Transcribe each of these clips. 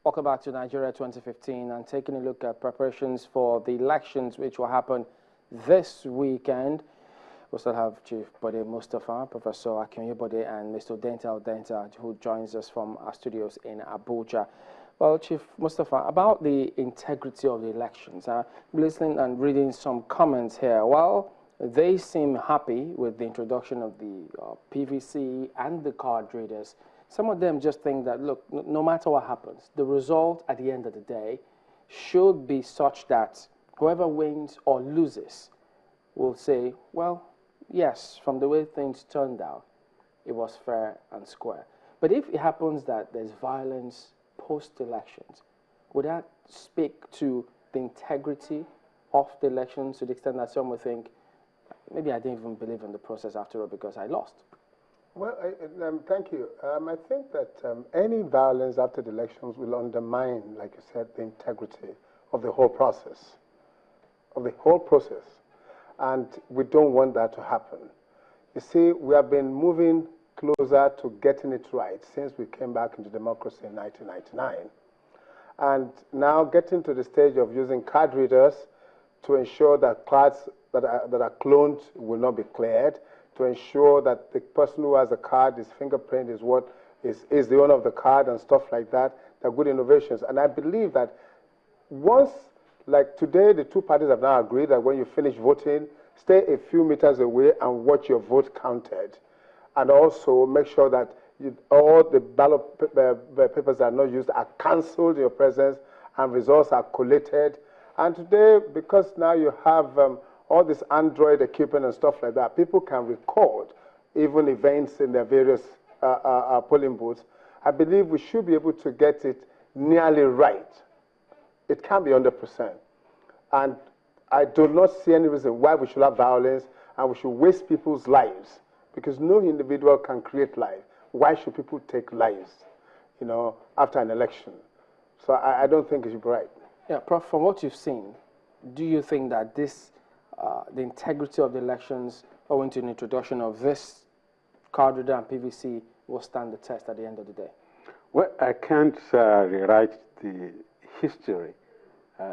Welcome back to Nigeria 2015 and taking a look at preparations for the elections which will happen this weekend. We still have Chief Bode Mustafa, Professor Akinye Bode, and Mr. Denta, who joins us from our studios in Abuja. Well, Chief Mustafa, about the integrity of the elections, listening and reading some comments here. Well, they seem happy with the introduction of the PVC and the card readers. Some of them just think that, look, no matter what happens, the result at the end of the day should be such that whoever wins or loses will say, well, yes, from the way things turned out, it was fair and square. But if it happens that there's violence post-elections, would that speak to the integrity of the elections to the extent that some would think, maybe I didn't even believe in the process after all because I lost? Well, thank you. I think that any violence after the elections will undermine, like you said, the integrity of the whole process. And we don't want that to happen. You see, we have been moving closer to getting it right since we came back into democracy in 1999. And now getting to the stage of using card readers to ensure that cards that are cloned will not be cleared, to ensure that the person who has a card, his fingerprint is the owner of the card and stuff like that. They're good innovations. And I believe that once, like today, the two parties have now agreed that when you finish voting, stay a few meters away and watch your vote counted. And also make sure that all the ballot papers that are not used are cancelled in your presence and results are collated. And today, because now you have all this Android equipment and stuff like that, people can record even events in their various polling booths. I believe we should be able to get it nearly right. It can't be 100%. And I do not see any reason why we should have violence and we should waste people's lives, because no individual can create life. Why should people take lives, after an election? So I don't think it should be right. Yeah, Prof, from what you've seen, do you think that the integrity of the elections, owing to the introduction of this card reader and PVC, will stand the test at the end of the day? Well, I can't rewrite the history,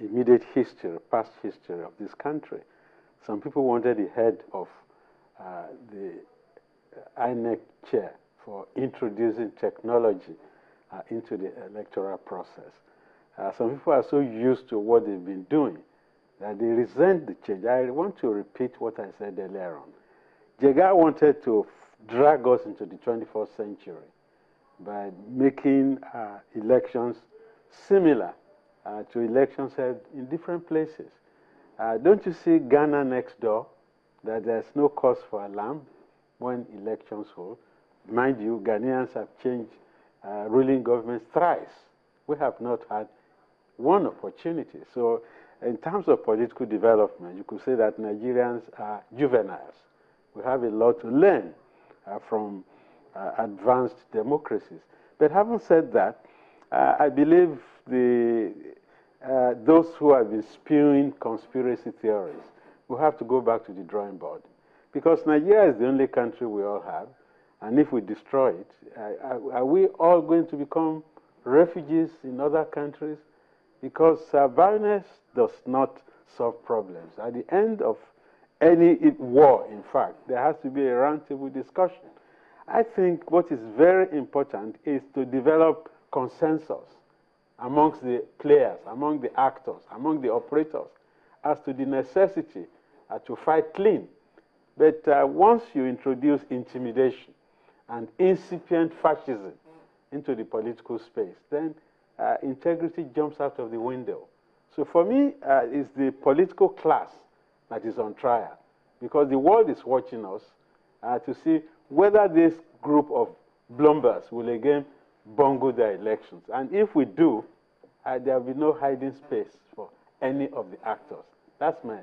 immediate history, past history of this country. Some people wanted the head of the INEC chair for introducing technology into the electoral process. Some people are so used to what they've been doing that they resent the change. I want to repeat what I said earlier on. Jega wanted to drag us into the 21st century by making elections similar to elections held in different places. Don't you see Ghana next door, that there's no cause for alarm when elections hold? Mind you, Ghanaians have changed ruling governments thrice. We have not had one opportunity. So in terms of political development, you could say that Nigerians are juveniles. We have a lot to learn from advanced democracies. But having said that, I believe those who have been spewing conspiracy theories will have to go back to the drawing board. Because Nigeria is the only country we all have, and if we destroy it, are we all going to become refugees in other countries? Because violence does not solve problems. At the end of any war, in fact, there has to be a roundtable discussion. I think what is very important is to develop consensus amongst the players, among the actors, among the operators, as to the necessity to fight clean. But once you introduce intimidation and incipient fascism into the political space, then integrity jumps out of the window. So for me, it's the political class that is on trial, because the world is watching us to see whether this group of blumbers will again bungle their elections. And if we do, there will be no hiding space for any of the actors. That's my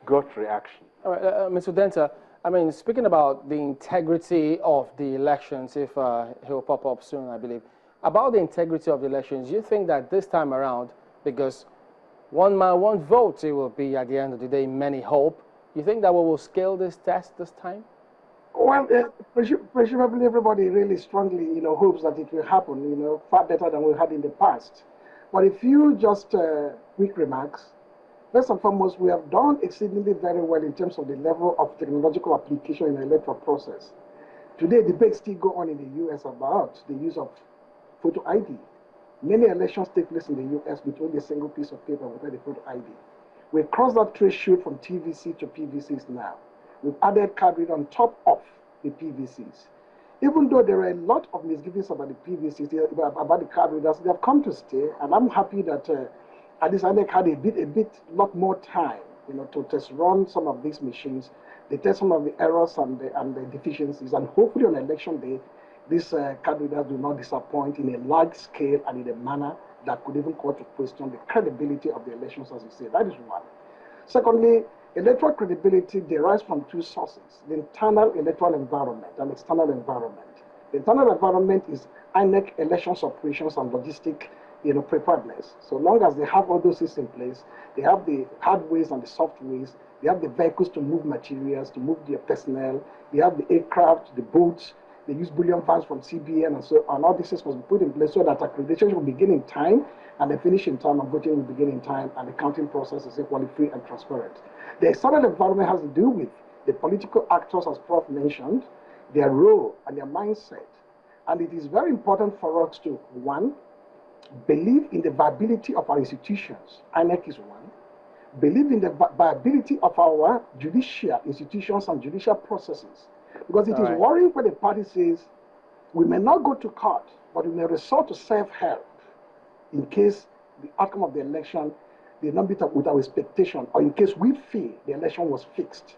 gut reaction. All right, Mr. Denta, I mean, speaking about the integrity of the elections, if he'll pop up soon, I believe, about the integrity of the elections, you think that this time around, because one man, one vote, it will be at the end of the day, many hope, you think that we will scale this test this time? Well, presumably everybody really strongly, hopes that it will happen, far better than we had in the past. But a few just quick remarks. First and foremost, we have done exceedingly very well in terms of the level of technological application in the electoral process. Today, debates still go on in the U.S. about the use of photo ID. Many elections take place in the U.S. with only a single piece of paper without a photo ID. We've crossed that threshold from TVC to PVCs now. We've added card reader on top of the PVCs. Even though there are a lot of misgivings about the PVCs, about the card readers, they have come to stay, and I'm happy that at least INEC had a lot more time, to test run some of these machines, they test some of the errors and the deficiencies, and hopefully on election day, these card readers do not disappoint in a large scale and in a manner that could even call to question the credibility of the elections, as you say. That is one. Secondly, electoral credibility derives from two sources: the internal electoral environment and external environment. The internal environment is INEC elections operations and logistic preparedness. So long as they have all those things in place, they have the hard ways and the soft ways, they have the vehicles to move materials, to move their personnel, they have the aircraft, the boats, they use bullion funds from CBN, and so on. All these things must be put in place so that accreditation will begin in time, and the finish in time, and voting will begin in time, and the counting process is equally free and transparent. The external environment has to do with the political actors, as Prof mentioned, their role and their mindset. And it is very important for us to, one, believe in the viability of our institutions. INEC is one. Believe in the viability of our judicial institutions and judicial processes. Because it is worrying when the party says, we may not go to court, but we may resort to self-help in case the outcome of the election did not meet up with our expectation, or in case we feel the election was fixed.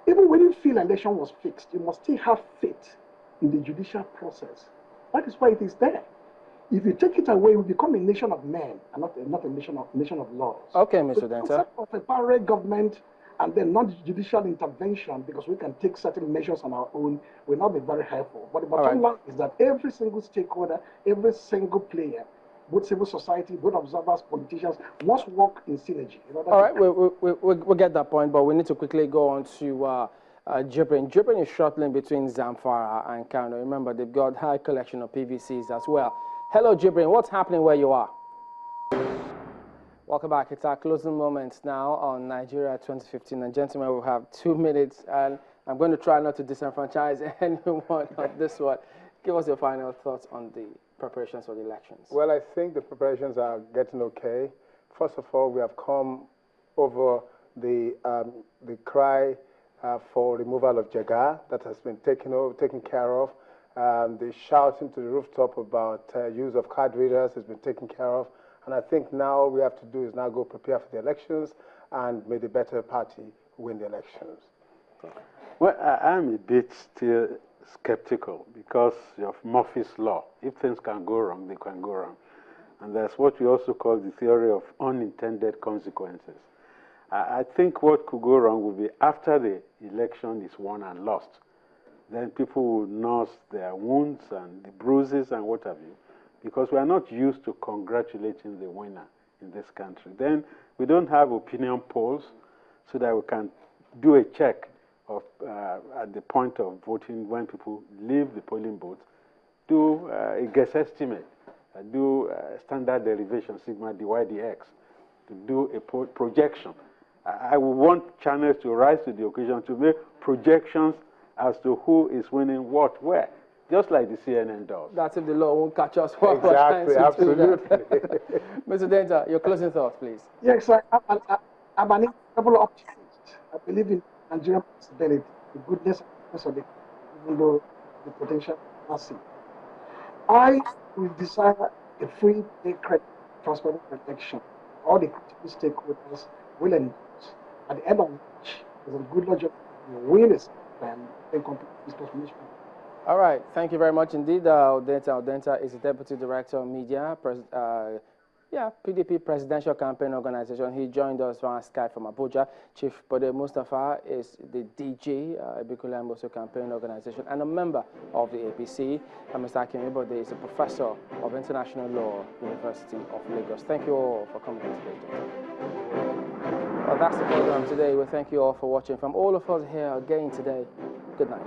Even when you feel the election was fixed, you must still have faith in the judicial process. That is why it is there. If you take it away, we become a nation of men and not a nation of laws. Okay, Mr. Denta. The concept of a parallel government and then non-judicial intervention, because we can take certain measures on our own, will not be very helpful. But the bottom line is that every single stakeholder, every single player, both civil society, both observers, politicians, must work in synergy. All right, we'll get that point, but we need to quickly go on to Jibrin. Jibrin is shuttling between Zamfara and Kano. Remember, they've got high collection of PVCs as well. Hello, Jibrin. What's happening where you are? Welcome back. It's our closing moments now on Nigeria 2015. And gentlemen, we have 2 minutes, and I'm going to try not to disenfranchise anyone on this one. Give us your final thoughts on the preparations for the elections. Well, I think the preparations are getting okay. First of all, we have come over the cry for removal of Jaga that has been taken care of. The shouting to the rooftop about use of card readers has been taken care of. And I think now all we have to do is now go prepare for the elections, and may the better party win the elections. Well, I'm a bit still skeptical because of Murphy's Law. If things can go wrong, they can go wrong. And that's what we also call the theory of unintended consequences. I think what could go wrong would be after the election is won and lost. Then people will nurse their wounds and the bruises and what have you, because we are not used to congratulating the winner in this country. Then we don't have opinion polls so that we can do a check of, at the point of voting when people leave the polling booth, do a guess estimate, do standard derivation, sigma dy dx, to do a projection. I would want channels to rise to the occasion to make projections as to who is winning what, where, just like the CNN does. That's if the law won't catch us. Exactly, absolutely. Mr. Denta, your closing thoughts, please. Yes, I'm an incredible optimist. I believe in Nigerian possibility, the goodness of it, even though the potential is massive. I will desire a free, fair, credible, transparent election. All the critical stakeholders will endorse, at the end of which there's a good logic will is and complete this transformation. All right, thank you very much indeed. Odenta is the Deputy Director of Media, PDP Presidential Campaign Organization. He joined us via Skype from Abuja. Chief Bode Mustafa is the DG, Ibikula Mboso Campaign Organization, and a member of the APC. And Mr. Akim Bode is a professor of international law, University of Lagos. Thank you all for coming today. Well, that's the program today. We thank you all for watching. From all of us here again today, Good night.